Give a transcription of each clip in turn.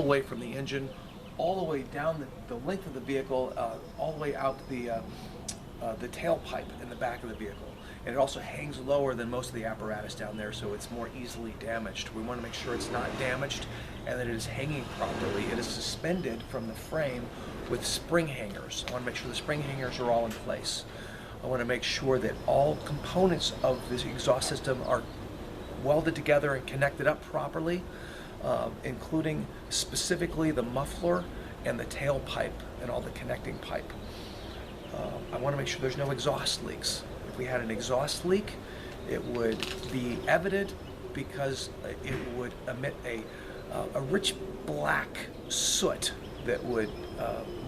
way from the engine, all the way down the length of the vehicle, all the way out the tailpipe in the back of the vehicle. And it also hangs lower than most of the apparatus down there, so it's more easily damaged. We want to make sure it's not damaged and that it is hanging properly. It is suspended from the frame with spring hangers. I want to make sure the spring hangers are all in place. I want to make sure that all components of this exhaust system are welded together and connected up properly, including specifically the muffler and the tailpipe and all the connecting pipe. I want to make sure there's no exhaust leaks. If we had an exhaust leak, it would be evident because it would emit a rich black soot that would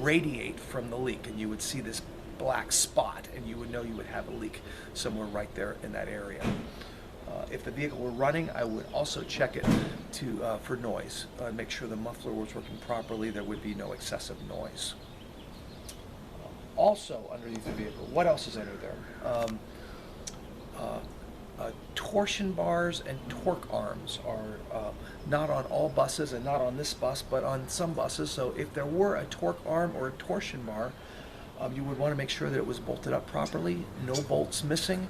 radiate from the leak, and you would see this black spot, and you would know you would have a leak somewhere right there in that area. If the vehicle were running, I would also check it for noise. Make sure the muffler was working properly. There would be no excessive noise. Also underneath the vehicle, what else is under there? Torsion bars and torque arms are not on all buses and not on this bus, but on some buses. So if there were a torque arm or a torsion bar, you would want to make sure that it was bolted up properly, no bolts missing,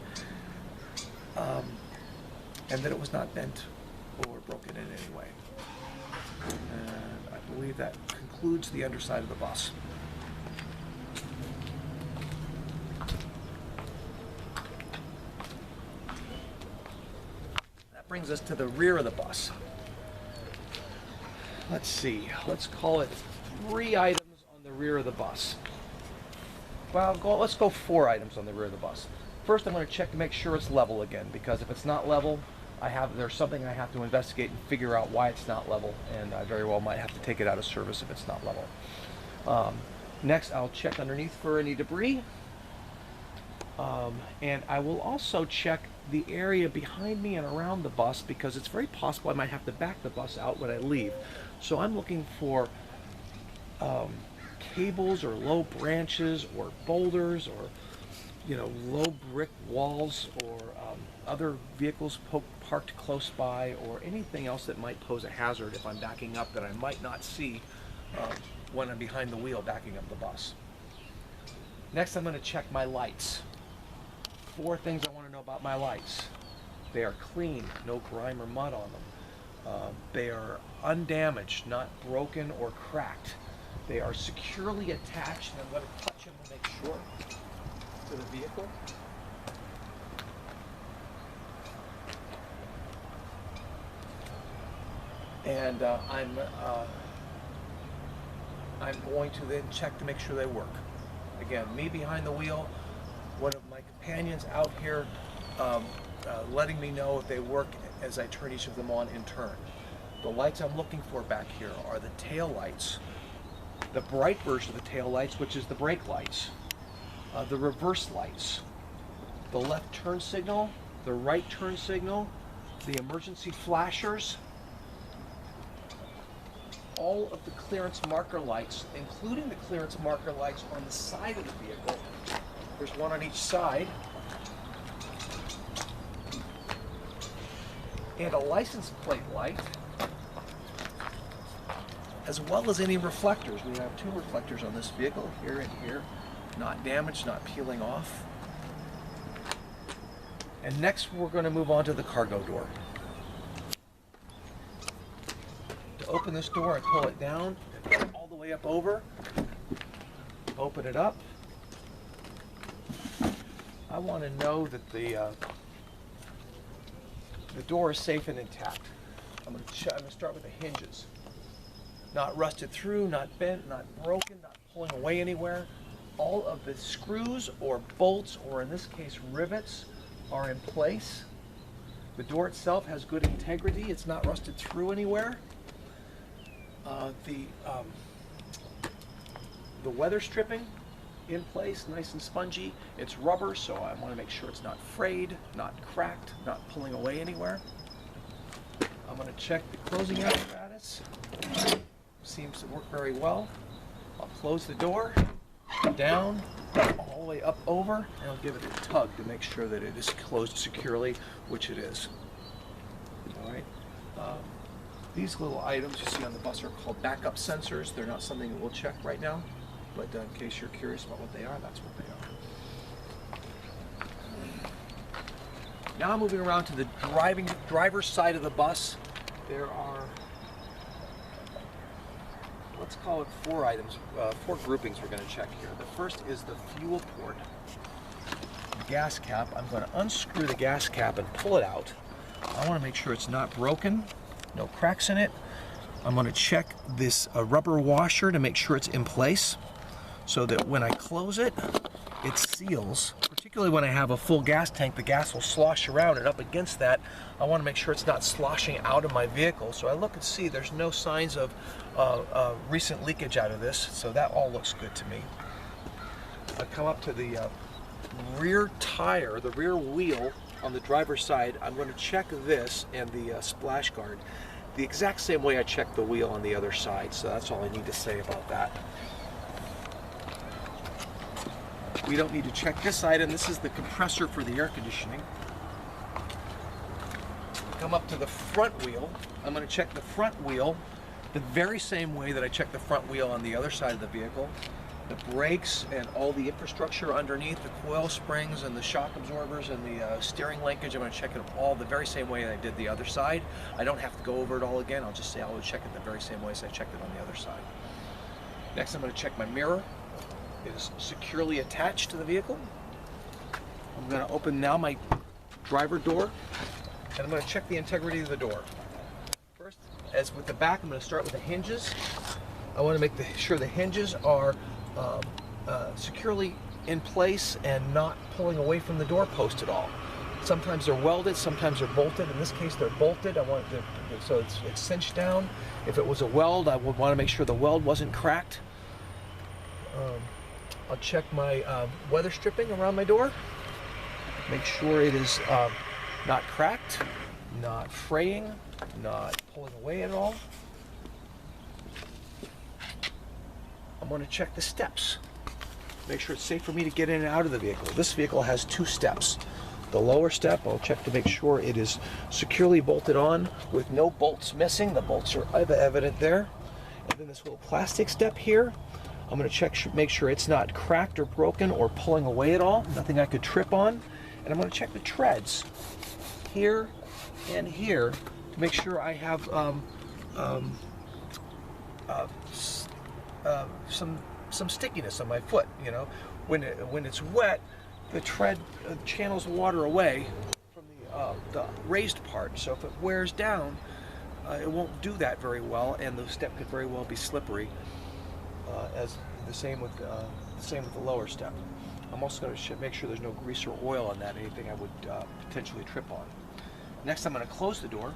and that it was not bent or broken in any way. And I believe that concludes the underside of the bus. That brings us to the rear of the bus. Let's see, let's call it 3 items on the rear of the bus. Well, let's go 4 items on the rear of the bus. First, I'm going to check to make sure it's level again, because if it's not level, there's something I have to investigate and figure out why it's not level, and I very well might have to take it out of service if it's not level. Next, I'll check underneath for any debris, and I will also check the area behind me and around the bus, because it's very possible I might have to back the bus out when I leave. So I'm looking for cables or low branches or boulders or low brick walls or other vehicles parked close by, or anything else that might pose a hazard if I'm backing up that I might not see when I'm behind the wheel backing up the bus. Next, I'm going to check my lights. 4 things I want to know about my lights. They are clean, no grime or mud on them. They are undamaged, not broken or cracked. They are securely attached, and I'm going to touch them to make sure, to the vehicle. And I'm going to then check to make sure they work. Again, me behind the wheel, one of my companions out here letting me know if they work as I turn each of them on in turn. The lights I'm looking for back here are the tail lights, the bright version of the tail lights, which is the brake lights, the reverse lights, the left turn signal, the right turn signal, the emergency flashers, all of the clearance marker lights, including the clearance marker lights on the side of the vehicle. There's one on each side. And a license plate light, as well as any reflectors. We have 2 reflectors on this vehicle, here and here, not damaged, not peeling off. And next we're going to move on to the cargo door. To open this door, I pull it down all the way up over, open it up. I want to know that the door is safe and intact. I'm going to start with the hinges. Not rusted through, not bent, not broken, not pulling away anywhere. All of the screws or bolts, or in this case rivets, are in place. The door itself has good integrity. It's not rusted through anywhere. The weather stripping in place, nice and spongy. It's rubber, so I want to make sure it's not frayed, not cracked, not pulling away anywhere. I'm going to check the closing apparatus. Seems to work very well. I'll close the door, down, all the way up over, and I'll give it a tug to make sure that it is closed securely, which it is. All right. These little items you see on the bus are called backup sensors. They're not something that we'll check right now, but in case you're curious about what they are, that's what they are. Now moving around to the driver's side of the bus, there are, let's call it 4 items, 4 groupings we're going to check here. The first is the fuel port, gas cap. I'm going to unscrew the gas cap and pull it out. I want to make sure it's not broken, no cracks in it. I'm going to check this rubber washer to make sure it's in place so that when I close it, it seals. Particularly when I have a full gas tank, the gas will slosh around, and up against that, I want to make sure it's not sloshing out of my vehicle. So I look and see there's no signs of recent leakage out of this, so that all looks good to me. I come up to the rear tire, the rear wheel on the driver's side. I'm going to check this and the splash guard the exact same way I checked the wheel on the other side, so that's all I need to say about that. We don't need to check this item. This is the compressor for the air conditioning. Come up to the front wheel. I'm going to check the front wheel the very same way that I checked the front wheel on the other side of the vehicle. The brakes and all the infrastructure underneath, the coil springs and the shock absorbers and the steering linkage, I'm going to check it all the very same way that I did the other side. I don't have to go over it all again. I'll just say I will check it the very same way as I checked it on the other side. Next, I'm going to check my mirror. It is securely attached to the vehicle. I'm going to open now my driver door, and I'm going to check the integrity of the door. First, as with the back, I'm going to start with the hinges. I want to make sure the hinges are securely in place and not pulling away from the door post at all. Sometimes they're welded, sometimes they're bolted. In this case, they're bolted. I want it so it's cinched down. If it was a weld, I would want to make sure the weld wasn't cracked. I'll check my weather stripping around my door. Make sure it is not cracked, not fraying, not pulling away at all. I'm going to check the steps. Make sure it's safe for me to get in and out of the vehicle. This vehicle has 2 steps. The lower step, I'll check to make sure it is securely bolted on with no bolts missing. The bolts are evident there. And then this little plastic step here, I'm going to check, make sure it's not cracked or broken or pulling away at all. Nothing I could trip on. And I'm going to check the treads here and here to make sure I have some stickiness on my foot. You know, when it's wet, the tread channels water away from the raised part. So if it wears down, it won't do that very well, and the step could very well be slippery. As the same with the lower step. I'm also going to make sure there's no grease or oil on that, anything I would potentially trip on. Next, I'm going to close the door.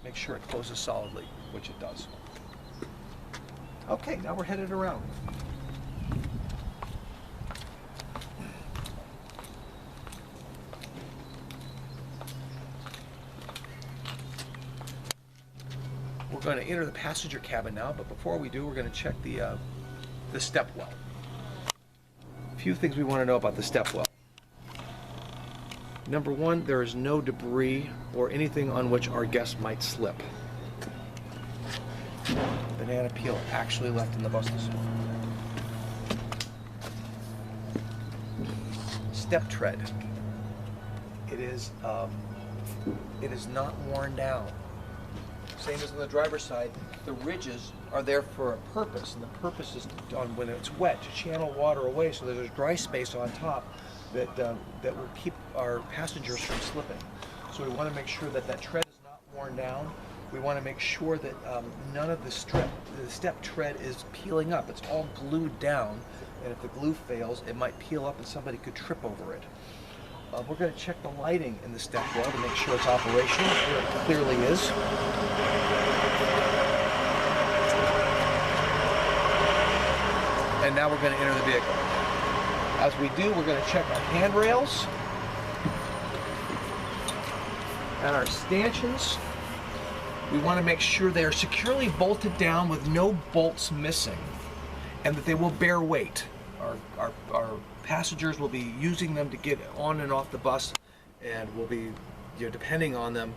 Make sure it closes solidly, which it does. Okay, now we're headed around. We're going to enter the passenger cabin now, but before we do, we're going to check the step well. A few things we want to know about the step well. Number 1, there is no debris or anything on which our guest might slip. Banana peel actually left in the bus this morning. Step tread. It is not worn down. Same as on the driver's side, the ridges are there for a purpose, and the purpose is when it's wet to channel water away so there's a dry space on top that will keep our passengers from slipping. So we want to make sure that that tread is not worn down. We want to make sure that none of the step tread is peeling up. It's all glued down, and if the glue fails, it might peel up and somebody could trip over it. We're going to check the lighting in the step well to make sure it's operational. It clearly is. And now we're going to enter the vehicle. As we do, we're going to check our handrails and our stanchions. We want to make sure they are securely bolted down with no bolts missing, and that they will bear weight. Our passengers will be using them to get on and off the bus, and will be depending on them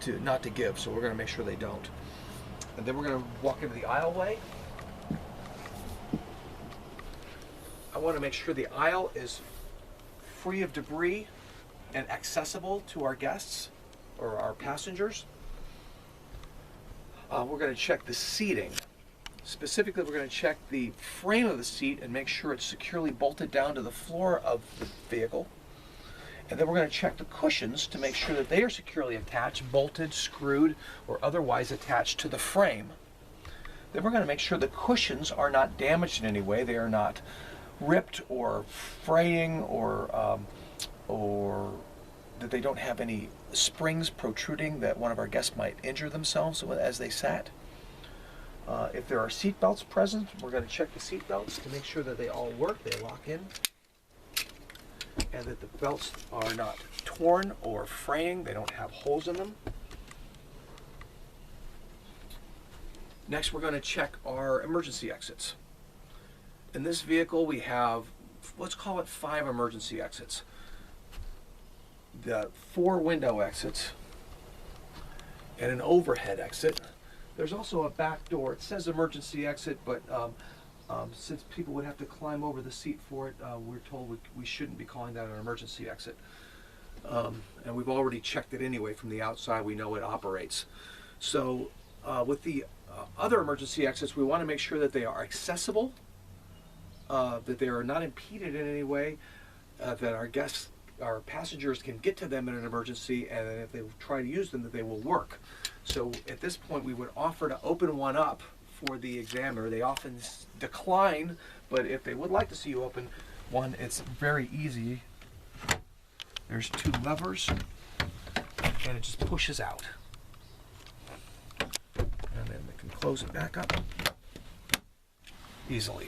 not to give, so we're going to make sure they don't. And then we're going to walk into the aisleway. I want to make sure the aisle is free of debris and accessible to our guests or our passengers. We're going to check the seating. Specifically, we're going to check the frame of the seat and make sure it's securely bolted down to the floor of the vehicle. And then we're going to check the cushions to make sure that they are securely attached, bolted, screwed, or otherwise attached to the frame. Then we're going to make sure the cushions are not damaged in any way. They are not ripped or fraying, or that they don't have any springs protruding that one of our guests might injure themselves with as they sat. If there are seat belts present, we're going to check the seat belts to make sure that they all work, they lock in, and that the belts are not torn or fraying, they don't have holes in them. Next, we're going to check our emergency exits. In this vehicle, we have, let's call it 5 emergency exits. The 4 window exits and an overhead exit. There's also a back door. It says emergency exit, but since people would have to climb over the seat for it, we're told we shouldn't be calling that an emergency exit. And we've already checked it anyway from the outside. We know it operates. So with the other emergency exits, we want to make sure that they are accessible, that they are not impeded in any way, that our passengers can get to them in an emergency, and if they try to use them, that they will work. So at this point, we would offer to open one up for the examiner. They often decline, but if they would like to see you open one, it's very easy. There's 2 levers, and it just pushes out. And then we can close it back up easily.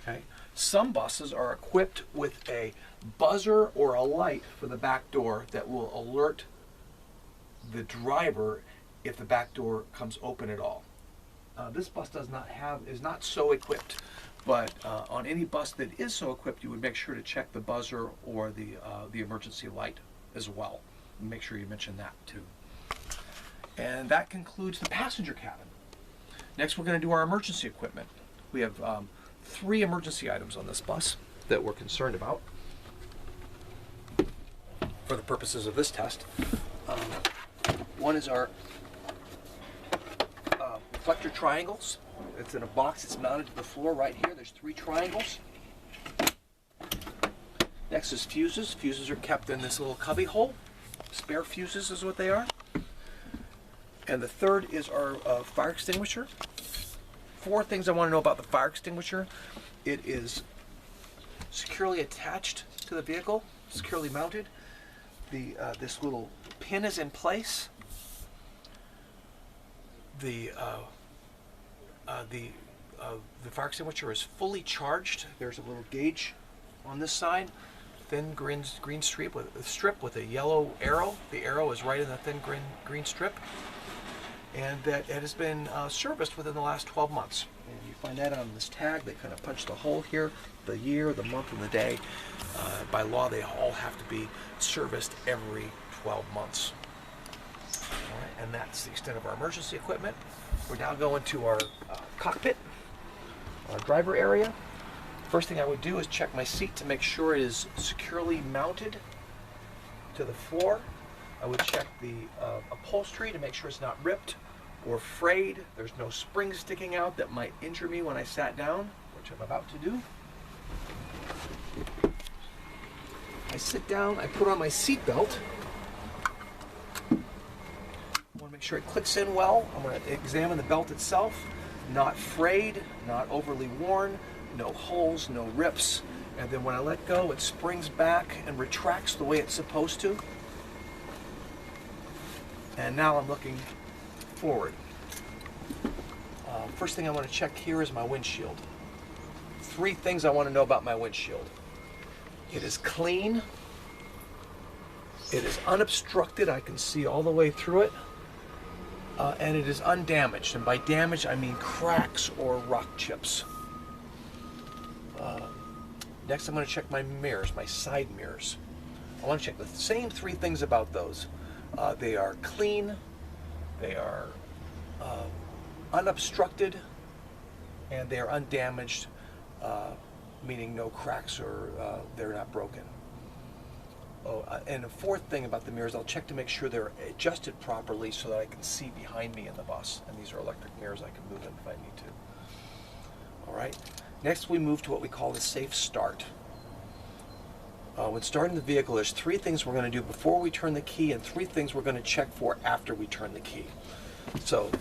Okay. Some buses are equipped with a buzzer or a light for the back door that will alert the driver if the back door comes open at all. This bus is not so equipped, but on any bus that is so equipped, you would make sure to check the buzzer or the emergency light as well. Make sure you mention that too. And that concludes the passenger cabin. Next, we're going to do our emergency equipment. We have 3 emergency items on this bus that we're concerned about for the purposes of this test. One is our reflector triangles. It's in a box. It's mounted to the floor right here. There's 3 triangles. Next is fuses. Fuses are kept in this little cubby hole. Spare fuses is what they are. And the third is our fire extinguisher. 4 things I want to know about the fire extinguisher. It is securely attached to the vehicle, securely mounted. This little pin is in place. The fire extinguisher is fully charged. There's a little gauge on this side, thin green strip with a yellow arrow. The arrow is right in the thin green strip, and that it has been serviced within the last 12 months. And you find that on this tag. They kind of punch the hole here, the year, the month, and the day. By law, they all have to be serviced every 12 months. All right, and that's the extent of our emergency equipment. We're now going to our cockpit, our driver area. First thing I would do is check my seat to make sure it is securely mounted to the floor. I would check the upholstery to make sure it's not ripped or frayed. There's no springs sticking out that might injure me when I sat down, which I'm about to do. I sit down, I put on my seat belt. I want to make sure it clicks in well. I'm going to examine the belt itself. Not frayed, not overly worn, no holes, no rips. And then when I let go, it springs back and retracts the way it's supposed to. And now I'm looking forward. First thing I want to check here is my windshield. 3 things I want to know about my windshield. It is clean. It is unobstructed. I can see all the way through it. And it is undamaged. And by damage, I mean cracks or rock chips. Next, I'm going to check my mirrors, my side mirrors. I want to check the same 3 things about those. They are clean, they are unobstructed, and they are undamaged, meaning no cracks or they're not broken. Oh, and the fourth thing about the mirrors, I'll check to make sure they're adjusted properly so that I can see behind me in the bus. And these are electric mirrors, I can move them if I need to. All right, next we move to what we call the safe start. When starting the vehicle, there's three things we're going to do before we turn the key and three things we're going to check for after we turn the key. So,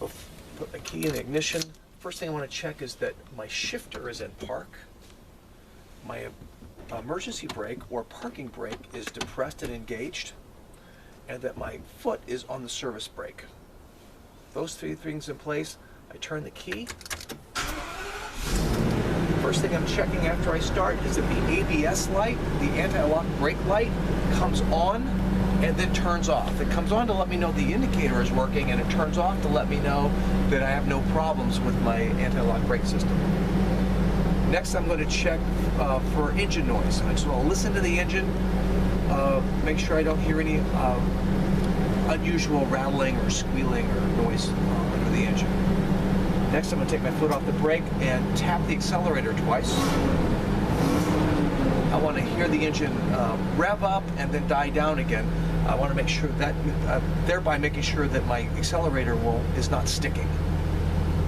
put the key in the ignition. First thing I want to check is that my shifter is in park, my emergency brake or parking brake is depressed and engaged, and that my foot is on the service brake. Those three things in place, I turn the key. First thing I'm checking after I start is that the ABS light, the anti-lock brake light, comes on and then turns off. It comes on to let me know the indicator is working, and it turns off to let me know that I have no problems with my anti-lock brake system. Next, I'm going to check for engine noise. I just want to listen to the engine, make sure I don't hear any unusual rattling or squealing or noise under the engine. Next, I'm going to take my foot off the brake and tap the accelerator twice. I want to hear the engine rev up and then die down again. I want to make sure that, thereby making sure that my accelerator is not sticking.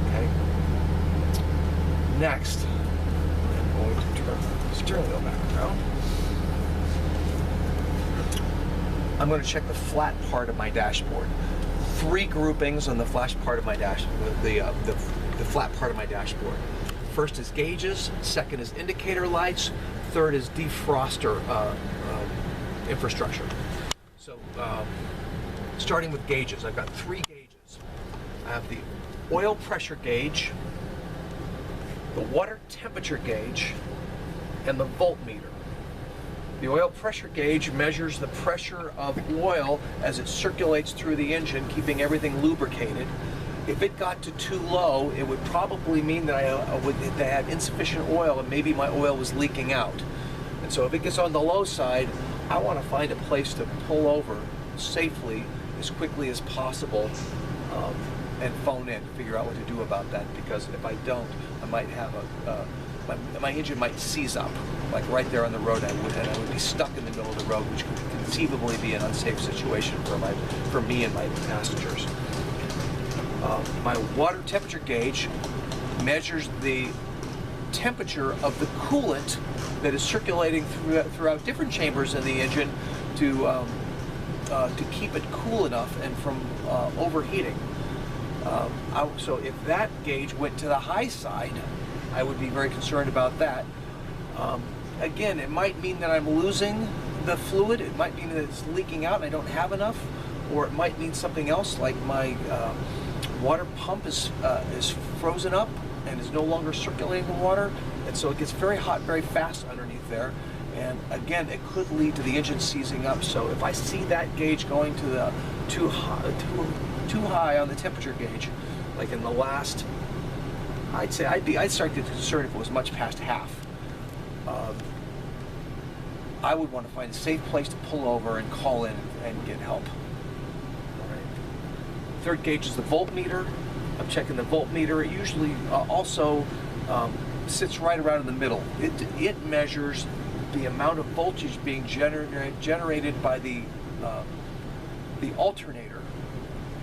Okay. Next, I'm going to turn the steering wheel back around. I'm going to check the flat part of my dashboard. Three groupings on the flash part of my dashboard, the flat part of my dashboard. First is gauges, second is indicator lights, third is defroster infrastructure. So, starting with gauges, I've got three gauges. I have the oil pressure gauge, the water temperature gauge, and the voltmeter. The oil pressure gauge measures the pressure of oil as it circulates through the engine, keeping everything lubricated. If it got to too low, it would probably mean that I had insufficient oil and maybe my oil was leaking out. And so if it gets on the low side, I want to find a place to pull over safely as quickly as possible and phone in to figure out what to do about that, because if I don't, I might have my engine might seize up, like right there on the road, and I would be stuck in the middle of the road, which could conceivably be an unsafe situation for me and my passengers. My water temperature gauge measures the temperature of the coolant that is circulating throughout different chambers in the engine to keep it cool enough and from overheating. So if that gauge went to the high side, I would be very concerned about that. Again, it might mean that I'm losing the fluid. It might mean that it's leaking out and I don't have enough, or it might mean something else, like my water pump is frozen up and is no longer circulating the water, and so it gets very hot very fast underneath there. And again, it could lead to the engine seizing up. So if I see that gauge going to the too high on the temperature gauge, like in the last, I'd say I'd start to get concerned if it was much past half. I would want to find a safe place to pull over and call in and get help. All right. Third gauge is the voltmeter. I'm checking the voltmeter. It usually also sits right around in the middle. It measures the amount of voltage being generated by the alternator,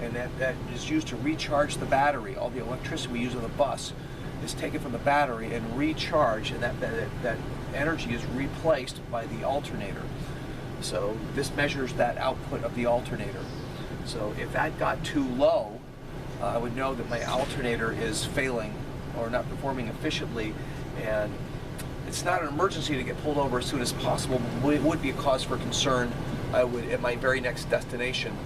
and that is used to recharge the battery. All the electricity we use on the bus is taken from the battery and recharged, and that energy is replaced by the alternator. So this measures that output of the alternator. So if that got too low, I would know that my alternator is failing or not performing efficiently, and it's not an emergency to get pulled over as soon as possible, but it would be a cause for concern. I would, at my very next destination,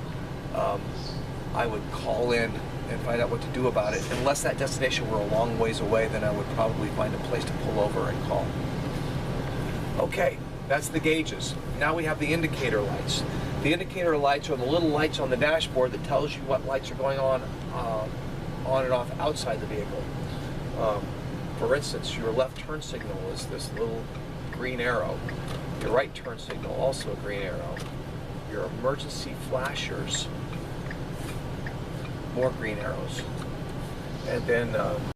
I would call in and find out what to do about it. Unless that destination were a long ways away, then I would probably find a place to pull over and call. Okay, that's the gauges. Now we have the indicator lights. The indicator lights are the little lights on the dashboard that tells you what lights are going on and off outside the vehicle. For instance, your left turn signal is this little green arrow. Your right turn signal, also a green arrow. your emergency flashers, more green arrows. And then